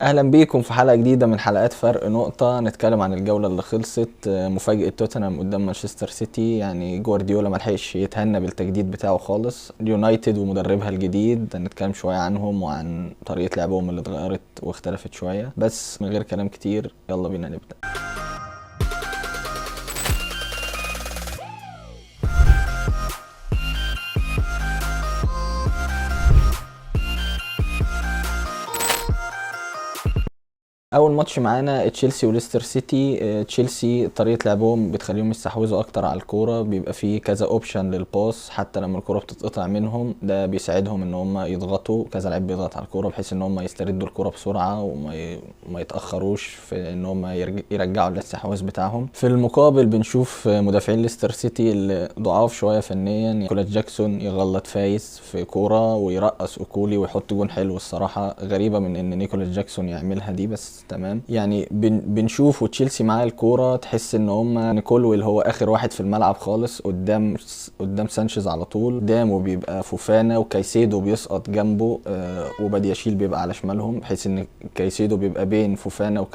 اهلا بيكم في حلقه جديده من حلقات فرق نقطه. نتكلم عن الجوله اللي خلصت، مفاجاه توتنهام قدام مانشستر سيتي. يعني جوارديولا ما لحقش يتهنى بالتجديد بتاعه خالص. اليونايتد ومدربها الجديد هنتكلم شويه عنهم وعن طريقه لعبهم اللي اتغيرت واختلفت شويه. بس من غير كلام كتير يلا بينا نبدا. اول ماتش معانا تشيلسي وليستر سيتي. تشيلسي طريقه لعبهم بتخليهم يستحوذوا اكتر على الكوره، بيبقى فيه كذا اوبشن للباس حتى لما الكوره بتتقطع منهم. ده بيساعدهم ان هم يضغطوا، كذا لعيب بيضغط على الكوره بحيث ان هم يستردوا الكوره بسرعه وما يتاخروش في ان هم يرجعوا الاستحواذ بتاعهم. في المقابل بنشوف مدافعين ليستر سيتي اللي ضعاف شويه فنيا. نيكولاس جاكسون يغلط فايز في كوره ويرقص اوكولي ويحط جون حلو. الصراحه غريبه من ان نيكولاس جاكسون يعملها دي، بس تمام. يعني بنشوف وتشيلسي معاه الكوره تحس ان هم نيكولويل هو اخر واحد في الملعب خالص، قدام سانشيز على طول. قدامه بيبقى فوفانا وكايسيدو بيسقط جنبه، وبدياشيل بيبقى على شمالهم، بحيث ان كايسيدو بيبقى بين فوفانا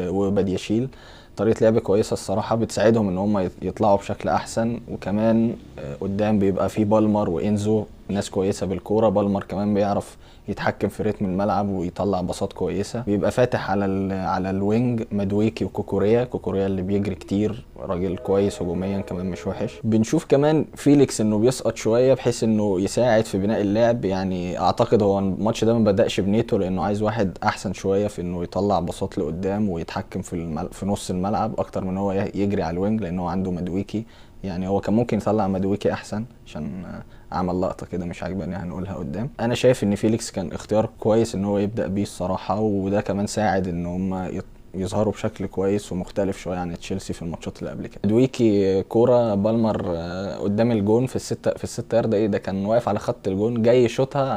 وبدياشيل. طريقه لعب كويسه الصراحه، بتساعدهم ان هم يطلعوا بشكل احسن. وكمان قدام بيبقى في بالمر وانزو، ناس كويسه بالكوره. بالمر كمان بيعرف يتحكم في رتم الملعب ويطلع باصات كويسه. بيبقى فاتح على الوينج مدويكي كوكوريا اللي بيجري كتير، راجل كويس هجوميا كمان مش وحش. بنشوف كمان فيليكس انه بيسقط شويه بحيث انه يساعد في بناء اللعب. يعني اعتقد هو الماتش ده ما بدأش بنيتو لانه عايز واحد احسن شويه في انه يطلع باصات لقدام ويتحكم في نص الملعب اكتر من هو يجري على الوينج، لانه عنده مدويكي. يعني هو كان ممكن يطلع مدويكي احسن عشان عمل لقطه كده مش عاجباني هنقولها قدام. انا شايف ان فيليكس كان اختيار كويس ان هو يبدا بيه الصراحه، وده كمان ساعد ان هم يظهروا بشكل كويس ومختلف شويه عن تشيلسي في الماتشات اللي قبل كده. دويكي كوره بالمر قدام الجون في الستة يارده، ايه ده، كان واقف على خط الجون جاي يشوطها،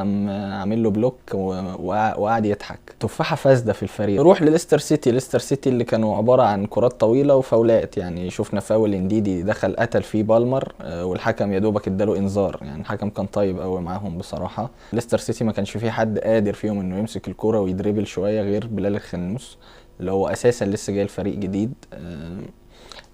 عامل له بلوك وقعد يضحك. تفاحه فاسده في الفريق. نروح لليستر سيتي. ليستر سيتي اللي كانوا عباره عن كرات طويله وفاولات. يعني شفنا فاول انديدي دخل قتل فيه بالمر، والحكم يا دوبك اداله انذار. يعني الحكم كان طيب قوي معاهم بصراحه. ليستر سيتي ما كانش فيه حد قادر فيهم انه يمسك الكوره ويدريبل شويه غير بلال الخنوس اللي هو اساسا لسه جاي الفريق جديد.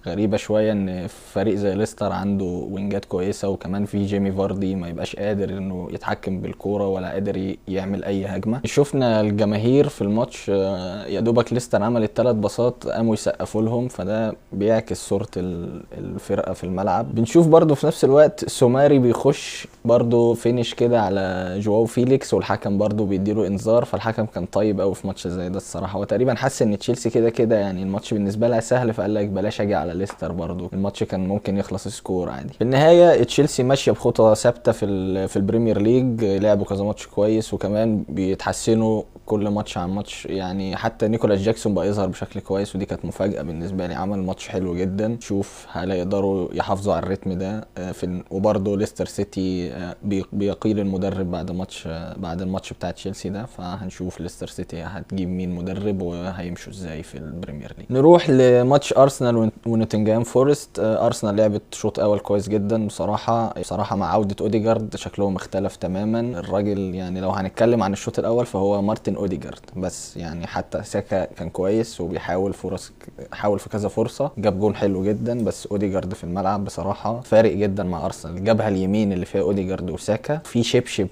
غريبه شويه ان فريق زي ليستر عنده وينجات كويسه وكمان في جيمي فاردي ما يبقاش قادر انه يتحكم بالكوره ولا قادر يعمل اي هجمه. شفنا الجماهير في الماتش، يا دوبك ليستر عملت 3 باصات قاموا يسقفوا لهم، فده بيعكس صوره الفرقه في الملعب. بنشوف برضو في نفس الوقت سوماري بيخش برضو فينش كده على جواو فيليكس والحكم برضو بيديله انذار. فالحكم كان طيب قوي في ماتش زي ده الصراحه. هو تقريبا حس ان تشيلسي كده كده يعني الماتش بالنسبه لها سهل، فقال لك بلاش اجي على ليستر. برضو الماتش كان ممكن يخلص سكور عادي. في النهايه تشيلسي ماشيه بخطى ثابته في البريمير ليج. لعبوا كذا ماتش كويس وكمان بيتحسنوا كل ماتش عن ماتش. يعني حتى نيكولاس جاكسون بقى يظهر بشكل كويس ودي كانت مفاجاه بالنسبه لي. عمل ماتش حلو جدا. شوف هل يقدروا يحافظوا على الريتم ده. وبرضه ليستر سيتي بيقيل المدرب بعد الماتش بتاع تشيلسي ده. فهنشوف ليستر سيتي هتجيب مين مدرب وهيمشوا ازاي في البريمير ليج. نروح لماتش ارسنال ونوتنجهام فورست. ارسنال لعبت شوط اول كويس جدا بصراحه مع عوده اوديجارد شكلهم اختلف تماما. الراجل يعني لو هنتكلم عن الشوط الاول فهو مارتن اوديجارد بس. يعني حتى ساكا كان كويس وبيحاول حاول في كذا فرصه، جاب جون حلو جدا. بس اوديجارد في الملعب بصراحه فارق جدا مع ارسنال. الجبهه اليمين اللي فيها اوديجارد وساكا في شبشب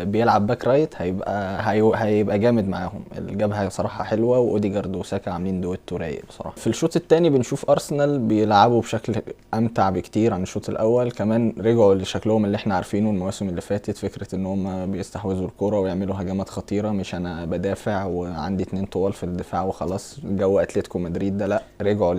بيلعب باك رايت هيبقى جامد معاهم. الجبهه صراحه حلوه واوديجارد وساكا عاملين دويتو رايق بصراحه. في الشوط الثاني بنشوف ارسنال بيلعبوا بشكل امتع بكتير عن الشوط الاول. كمان رجعوا لشكلهم اللي احنا عارفينه المواسم اللي فاتت، فكره ان هم بيستحوذوا الكوره ويعملوا هجمات خطيره، مش انا بدافع وعندي 2 طوال في الدفاع وخلاص جو اتلتيكو مدريد ده. لا، رجعوا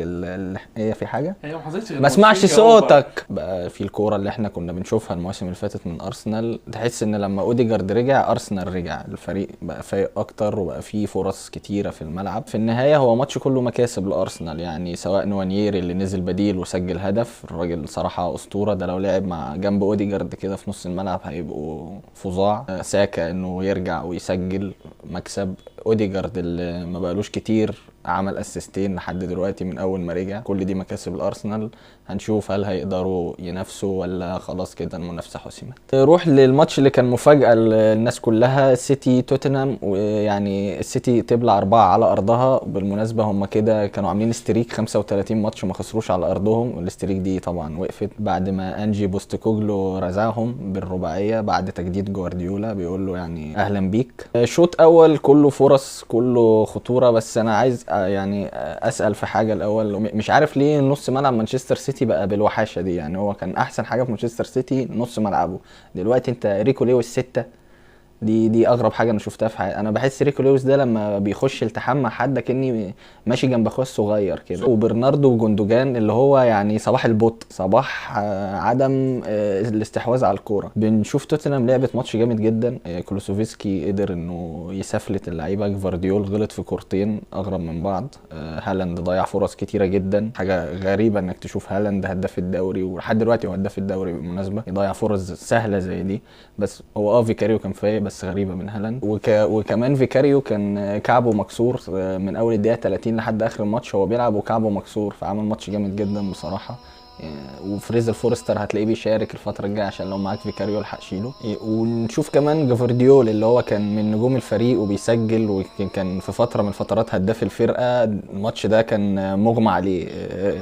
هي في حاجه هي ما حصلتش غير ما اسمعش ماتشين جوه بعض. صوتك بقى. في الكوره اللي احنا كنا بنشوفها المواسم اللي فاتت من ارسنال، تحس ان لما اوديجارد رجع ارسنال رجع. الفريق بقى فايق اكتر وبقى فيه فرص كتيره في الملعب. في النهايه هو ماتش كله مكاسب لارسنال. يعني سواء نوانييري اللي نزل بديل وسجل هدف، الراجل صراحه اسطوره. ده لو لعب مع جنب اوديجارد كده في نص الملعب هيبقوا فظاع. ساكا انه يرجع ويسجل مكسب. اوديجارد اللي ما بقالوش كتير عمل اسيستين لحد دلوقتي من اول ما رجع. كل دي مكاسب الارسنال. هنشوف هل هيقدروا ينافسوا ولا خلاص كده المنافسه حسمت. نروح للماتش اللي كان مفاجاه للناس كلها، سيتي توتنهام. ويعني السيتي تبلع 4 على ارضها. بالمناسبه هم كده كانوا عاملين استريك 35 ماتش ما خسروش على ارضهم، والاستريك دي طبعا وقفت بعد ما انجي بوستكوجلو رزعهم بالرباعيه بعد تجديد جوارديولا. بيقول له يعني اهلا بيك. شوط اول كله فرص كله خطوره، بس انا عايز يعني اسال في حاجه الاول. مش عارف ليه نص ملعب مانشستر سيتي بقى بالوحاشه دي. يعني هو كان احسن حاجه في مانشستر سيتي نص ملعبه، دلوقتي انت ريكو لويس 6. دي اغرب حاجه انا شفتها في حياتي. انا بحس ريكو لويس ده لما بيخش التحام مع حد كاني ماشي جنب اخويا الصغير كده. وبرناردو وجوندوجان اللي هو يعني صباح البطء، صباح عدم الاستحواذ على الكوره. بنشوف توتنهام لعبت ماتش جامد جدا. كلوسوفسكي قدر انه يسفلت اللعيبه. جفارديول غلط في كورتين اغرب من بعض. هالاند ضيع فرص كتيره جدا. حاجه غريبه انك تشوف هالاند هداف الدوري، ولحد دلوقتي هو هداف الدوري بالمناسبه، يضيع فرص سهله زي دي. بس هو فيكاريو كان فايق، بس غريبه من هالاند. وكمان فيكاريو كان كعبه مكسور من اول الدقيقه 30 لحد اخر الماتش هو بيلعب وكعبه مكسور، فعمل ماتش جامد جدا بصراحه. وفريزر فورستر هتلاقيه بيشارك الفتره الجايه عشان لو معاك فيكاريو الحق شيله. ونشوف كمان جفارديول اللي هو كان من نجوم الفريق وبيسجل، وكان في فتره من الفترات هداف الفرقه. الماتش ده كان مغمى عليه،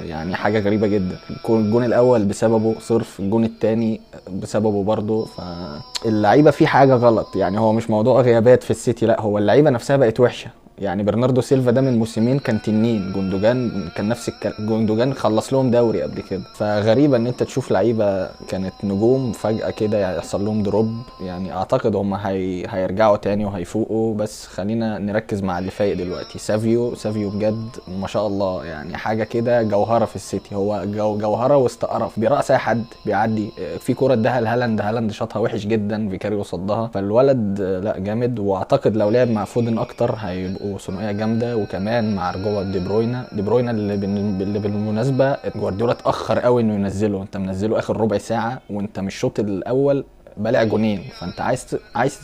يعني حاجه غريبه جدا. الجون الاول بسببه صرف، الجون الثاني بسببه برضه. فاللعيبه في حاجه غلط. يعني هو مش موضوع غيابات في السيتي، لا هو اللعيبه نفسها بقت وحشه. يعني برناردو سيلفا ده من موسمين كان تنين. جوندوجان كان نفس جوندوجان خلص لهم دوري قبل كده. فغريبه ان انت تشوف لعيبه كانت نجوم فجاه كده يحصل لهم دروب. يعني اعتقد هم هيرجعوا تاني وهيفوقوا، بس خلينا نركز مع اللي فايق دلوقتي. سافيو بجد ما شاء الله، يعني حاجه كده جوهره في السيتي. هو جوهره وسط قرف، بيرقص اي حد بيعدي. في كوره اداها لهالاند شاطها وحش جدا، فيكاريو صدها. فالولد لا جامد. واعتقد لو لعب مع فودن اكتر هيبقوا ثنائيه جامده. وكمان مع رجوع دي بروينا اللي بالمناسبه جوارديولا اتاخر قوي انه ينزله. انت منزله اخر ربع ساعه وانت مش الشوط الاول بلع جونين، فانت عايز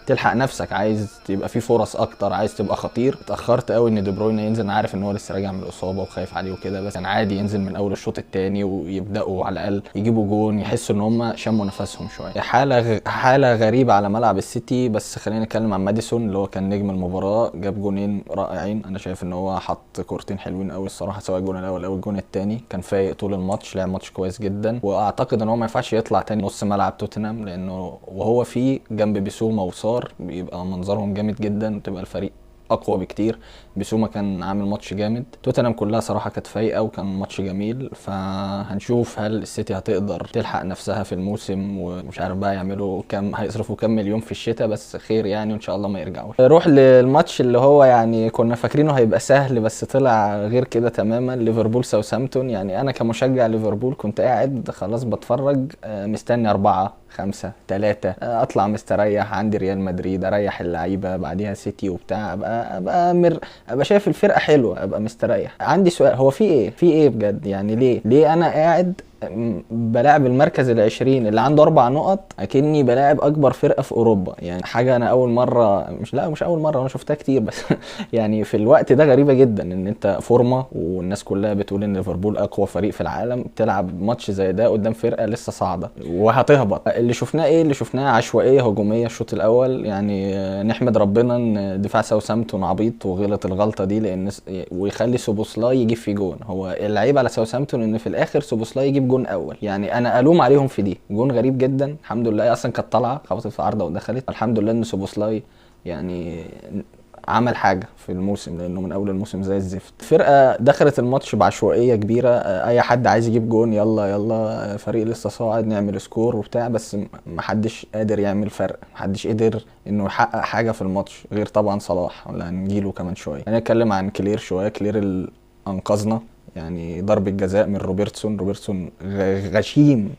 تلحق نفسك، عايز تبقى في فرص اكتر، عايز تبقى خطير. اتاخرت قوي ان دي بروين ينزل. انا عارف ان هو لسه راجع من الاصابه وخايف عليه وكده، بس كان عادي ينزل من اول الشوط الثاني ويبداوا على الاقل يجيبوا جون، يحسوا ان هم شموا نفسهم شويه. حاله غريبه على ملعب السيتي. بس خلينا نتكلم عن ماديسون اللي هو كان نجم المباراه، جاب جونين رائعين. انا شايف ان هو حط كورتين حلوين قوي الصراحه، سواء الجون الاول او الجون الثاني. كان فايق طول الماتش، لعب ماتش كويس جدا. واعتقد ان هو ما ينفعش يطلع تاني نص ملعب توتنهام، لانه وهو في جنب بيسوما وصار بيبقى منظرهم جامد جدا، تبقى الفريق اقوى بكتير. بيسوما كان عامل ماتش جامد. توتنهام كلها صراحه كانت فايقه وكان ماتش جميل. فهنشوف هل السيتي هتقدر تلحق نفسها في الموسم، ومش عارف بقى يعملوا كام، هيصرفوا كام مليون في الشتاء، بس خير يعني وان شاء الله ما يرجعوش. نروح للماتش اللي هو يعني كنا فاكرينه هيبقى سهل بس طلع غير كده تماما. ليفربول ساوثهامبتون. يعني انا كمشجع ليفربول كنت قاعد خلاص بتفرج، مستني 4 5 3 اطلع مستريح. عندي ريال مدريد اريح اللعيبه، بعديها سيتي وبتاع، ابقى شايف الفرقه حلوه، ابقى مستريح. عندي سؤال، هو في ايه بجد؟ يعني ليه انا قاعد بلاعب المركز العشرين اللي عنده 4 نقط اكني بلاعب اكبر فرقه في اوروبا؟ يعني حاجه انا اول مره، مش اول مره، انا شفتها كتير بس يعني في الوقت ده غريبه جدا ان انت فورمه والناس كلها بتقول ان ليفربول اقوى فريق في العالم، تلعب ماتش زي ده قدام فرقه لسه صاعده وهتهبط. اللي شفناه اللي شفناه عشوائيه هجوميه الشوط الاول. يعني نحمد ربنا ان دفاع ساوثهامبتون عبيط وغلط الغلطه دي، لان ويخلي سوبوسلاي يجيب في جون. هو العيب على ساوثهامبتون ان في الاخر سوبوسلاي يجيب جون اول. يعني انا الوم عليهم في دي. جون غريب جدا. الحمد لله اصلا كانت طالعه خبطت في عارضه ودخلت. الحمد لله ان سوبوسلاي يعني عمل حاجه في الموسم، لانه من اول الموسم زي الزفت. فرقه دخلت الماتش بعشوائيه كبيره. اي حد عايز يجيب جون، يلا فريق لسه صاعد نعمل سكور وبتاع، بس محدش قادر يعمل فرق، محدش قدر انه يحقق حاجه في الماتش غير طبعا صلاح، ولا هنجيله كمان شويه. هنتكلم عن كلير شويه. كلير اللي انقذنا، يعني ضربة جزاء من روبرتسون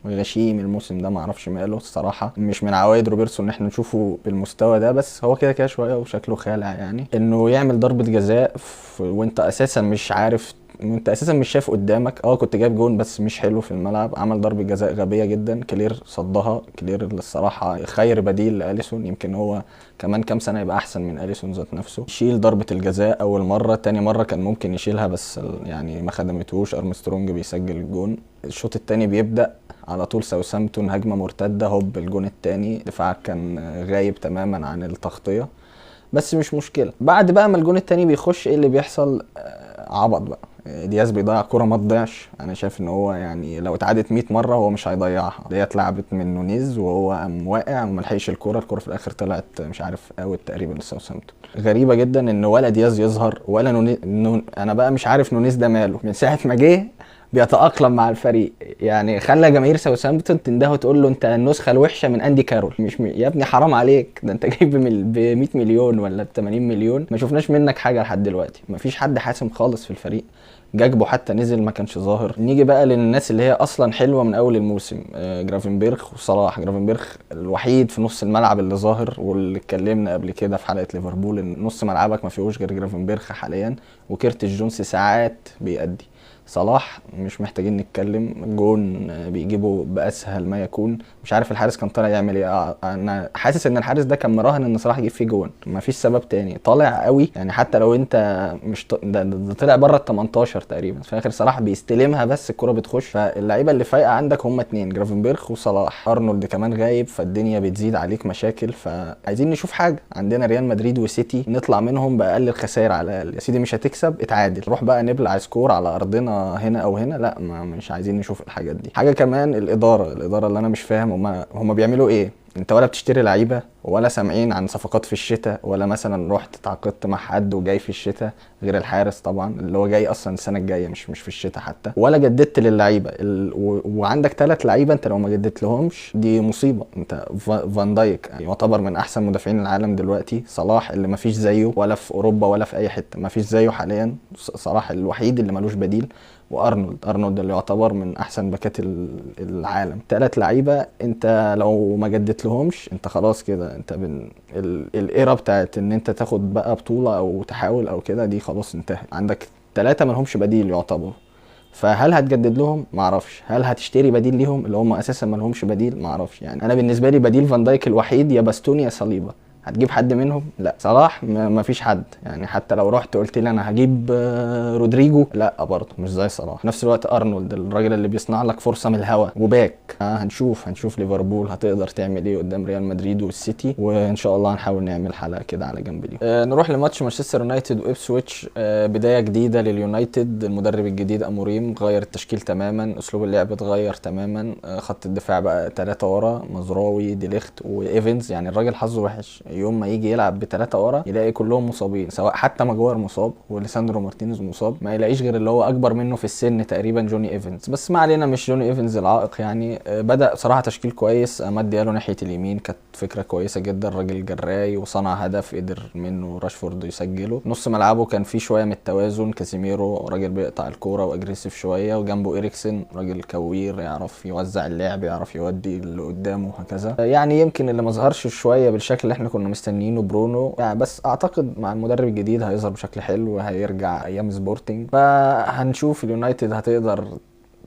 غشيم الموسم ده، معرفش ماله الصراحة. مش من عوايد روبرتسون ان احنا نشوفه بالمستوى ده، بس هو كده شوية وشكله خالع. يعني انه يعمل ضربة جزاء وانت اساسا مش عارف انت اساسا مش شايف قدامك. كنت جايب جون بس مش حلو في الملعب. عمل ضربة جزاء غبية جدا، كلير صدها. كلير الصراحة خير بديل لأليسون، يمكن هو كمان كام سنة يبقى احسن من أليسون ذات نفسه. شيل ضربة الجزاء اول مرة، تاني مرة كان ممكن يشيلها بس يعني ما خدمتهوش. ارمسترونج بيسجل الجون. الشوط التاني بيبدأ على طول ساوثهامبتون هجمة مرتدة، هوب الجون التاني. دفاعك كان غايب تماما عن التغطية، بس مش مشكلة. بعد بقى ما الجون التاني بيخش ايه اللي بيحصل؟ عبط بقى. دياز بيضيع كرة ما تضيعش. انا شايف ان هو يعني لو اتعادت 100 مرة هو مش هيضيعها. ديت اتلعبت من نونيز وهو قام واقع وملحقش الكرة في الاخر طلعت مش عارف اوت تقريبا لساوثهامبتون. غريبة جدا ان ولا دياز يظهر ولا نونيز. انا بقى مش عارف نونيز ده ماله من ساعة ما جه بيتأقلم مع الفريق. يعني خلى جماهير ساوثهامبتون تنده وتقول له انت النسخة الوحشة من اندي كارول. مش يا ابني حرام عليك، ده انت جايب ب 100 مليون ولا ب 80 مليون، ما شفناش منك حاجة لحد دلوقتي. مفيش حد حاسم خالص في الفريق. جاكبو حتى نزل ما كانش ظاهر. نيجي بقى للناس اللي هي اصلا حلوه من اول الموسم، جرافنبرخ وصلاح. جرافنبرخ الوحيد في نص الملعب اللي ظاهر، واللي اتكلمنا قبل كده في حلقه ليفربول ان نص ملعبك ما فيهوش غير جرافنبرخ حاليا، وكيرتس جونز ساعات بيأدي. صلاح مش محتاجين نتكلم، جون بيجيبه باسهل ما يكون. مش عارف الحارس كان طالع يعمل ايه. انا حاسس ان الحارس ده كان مراهن ان صلاح يجيب فيه جون، مفيش سبب تاني. طالع قوي يعني، حتى لو انت مش ده طلع بره ال 18 تقريبا. في الاخر صلاح بيستلمها بس الكرة بتخش. فاللعيبه اللي فايقه عندك هم اتنين، جرافنبرخ وصلاح. ارنولد كمان غايب، فالدنيا بتزيد عليك مشاكل. فعايزين نشوف حاجه. عندنا ريال مدريد وسيتي نطلع منهم باقل الخسائر على الاقل. يا سيدي مش هتكسب اتعادل، روح بقى نبلع سكور على ارضنا هنا او هنا. لا، مش عايزين نشوف الحاجات دي. حاجه كمان الاداره اللي انا مش فاهم هم بيعملوا ايه. انت ولا بتشتري لعيبه، ولا سامعين عن صفقات في الشتاء، ولا مثلا رحت اتعاقدت مع حد وجاي في الشتاء غير الحارس طبعا اللي هو جاي اصلا السنه الجايه مش في الشتاء حتى، ولا جددت للعيبه وعندك 3 لعيبه انت لو ما جددت لهمش دي مصيبه. انت فان دايك يعني يعتبر من احسن مدافعين العالم دلوقتي. صلاح اللي ما فيش زيه ولا في اوروبا ولا في اي حته، ما فيش زيه حاليا. صلاح الوحيد اللي ملوش بديل. وارنولد اللي يعتبر من احسن باكات العالم. 3 لعيبه انت لو ما جددت لهمش انت خلاص كده. انت الايرا بتاعت ان انت تاخد بقى بطوله او تحاول او كده دي خلاص انتهت. عندك 3 ما لهمش بديل يعتبروا. فهل هتجدد لهم؟ ما اعرفش. هل هتشتري بديل ليهم اللي هم اساسا ما لهمش بديل؟ ما اعرفش. يعني انا بالنسبه لي بديل فان دايك الوحيد يا باستوني يا صليبه. هتجيب حد منهم؟ لا. صلاح ما فيش حد. يعني حتى لو رحت قلت لي انا هجيب رودريجو، لا برضه مش زي صلاح. في نفس الوقت ارنولد الراجل اللي بيصنع لك فرصه من الهوا وباك. هنشوف ليفربول هتقدر تعمل ايه قدام ريال مدريد والسيتي. وان شاء الله هنحاول نعمل حلقه كده على جنب اليوم. نروح لماتش مانشستر يونايتد وإبسويتش. بدايه جديده لليونايتد. المدرب الجديد اموريم غير التشكيل تماما، اسلوب اللعب اتغير تماما. خط الدفاع بقى 3 ورا، مزراوي ديليخت وايفنز. يعني الراجل حظه وحش، يوم ما يجي يلعب ب3 ورا يلاقي كلهم مصابين، سواء حتى ماجوار مصاب وليساندرو مارتينيز مصاب، ما يلاقيش غير اللي هو اكبر منه في السن تقريبا جوني ايفنز. بس ما علينا، مش جوني ايفنز العائق يعني. بدا صراحه تشكيل كويس. اماد ديالو ناحيه اليمين كانت فكره كويسه جدا. الراجل جراي وصنع هدف قدر منه راشفورد يسجله. نص ملعبه كان فيه شويه من التوازن. كازيميرو راجل بيقطع الكوره واجريسيف شويه، وجنبه إريكسن راجل كوير يعرف يوزع اللعب، يعرف يودي اللي قدامه وهكذا. يعني يمكن اللي ما ظهرش شويه بالشكل اللي احنا كنا مستنيينه برونو يعني، بس اعتقد مع المدرب الجديد هيظهر بشكل حلو وهيرجع ايام سبورتنج. فهنشوف اليونايتد هتقدر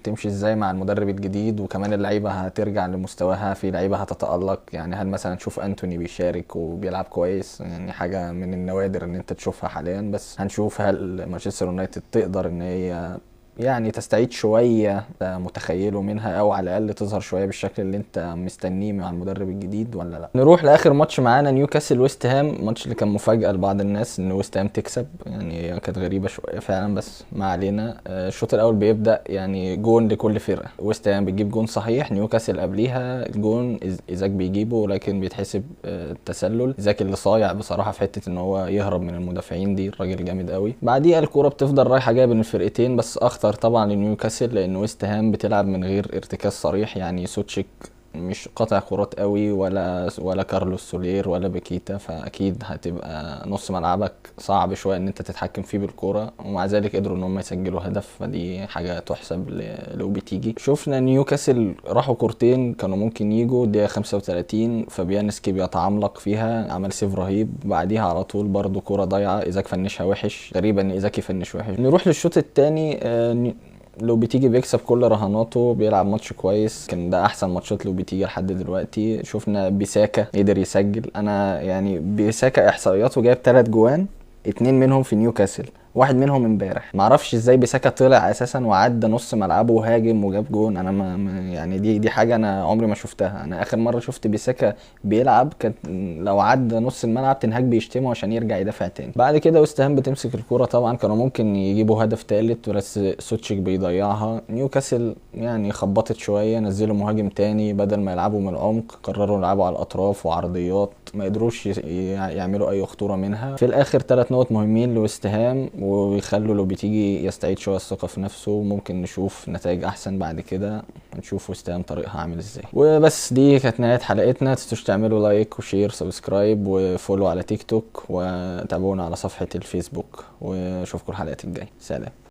تمشي ازاي مع المدرب الجديد، وكمان اللعيبه هترجع لمستواها. في لعيبه هتتألق يعني. هل مثلا تشوف انتوني بيشارك وبيلعب كويس؟ يعني حاجه من النوادر ان انت تشوفها حاليا. بس هنشوف هل مانشستر يونايتد تقدر ان هي يعني تستعيد شوية متخيله منها، او على الاقل تظهر شوية بالشكل اللي انت مستنيه مع المدرب الجديد ولا لا. نروح لاخر ماتش معانا، نيوكاسل ويست هام. ماتش اللي كان مفاجأة لبعض الناس ان ويست هام تكسب. يعني هي كانت غريبة شوية فعلا، بس ما علينا. الشوط الاول بيبدأ يعني جون لكل فرقة. ويست هام بتجيب جون صحيح، نيوكاسل قبليها الجون ايزاك بيجيبه لكن بيتحسب تسلل. ايزاك اللي صايع بصراحة في حتة ان هو يهرب من المدافعين دي، الراجل جامد قوي. بعديها الكورة بتفضل رايحة جاية بين الفرقتين، بس اخطر طبعا لنيوكاسل لان ويست هام بتلعب من غير ارتكاز صريح. يعني سوتشيك مش قاطع كرات قوي، ولا كارلوس سولير ولا بكيتا، فاكيد هتبقى نص ملعبك صعب شويه ان انت تتحكم فيه بالكوره، ومع ذلك قدروا ان هم يسجلوا هدف، فدي حاجه تحسب لوبيتيجي. شفنا نيوكاسل راحوا كورتين كانوا ممكن يجوا دقيقه 35، فابيانسكي بيتعملق فيها عمل سيف رهيب، بعديها على طول برضو كوره ضايعه ايزاك فنشها وحش، غريبه ان ايزاك يفنش وحش. نروح للشوط الثاني، لو بتيجي بيكسب كل رهاناته، بيلعب ماتش كويس، كان ده احسن ماتشات لو بتيجي لحد دلوقتي. شفنا بيساكا قدر يسجل، انا يعني بيساكا احصائياته جايب 3 جوان، 2 منهم في نيوكاسل، واحد منهم امبارح. معرفش ازاي بيساكا طلع اساسا وعدى نص ملعبه وهاجم وجاب جون. انا يعني دي حاجه انا عمري ما شفتها. انا اخر مره شفت بيساكا بيلعب كانت لو عدى نص الملعب تنهاج بيشتمه عشان يرجع يدافع تاني. بعد كده وست هام بتمسك الكوره، طبعا كانوا ممكن يجيبوا هدف ثالث بس سوتشيك بيضيعها. نيوكاسل يعني خبطت شويه، نزلوا مهاجم تاني بدل ما يلعبوا من العمق، قرروا يلعبوا على الاطراف وعرضيات، ما قدروش يعملوا اي خطوره منها. في الاخر 3 نقط مهمين لوست هام، ويخلوا لو بتيجي يستعيد شويه الثقه في نفسه. ممكن نشوف نتائج احسن بعد كده، نشوف وست هام طريقها عامل ازاي. وبس دي كانت نهايه حلقتنا. تنسوش تعملوا لايك وشير سبسكرايب وفولو على تيك توك، وتابعونا على صفحه الفيسبوك، واشوفكم الحلقات الجايه. سلام.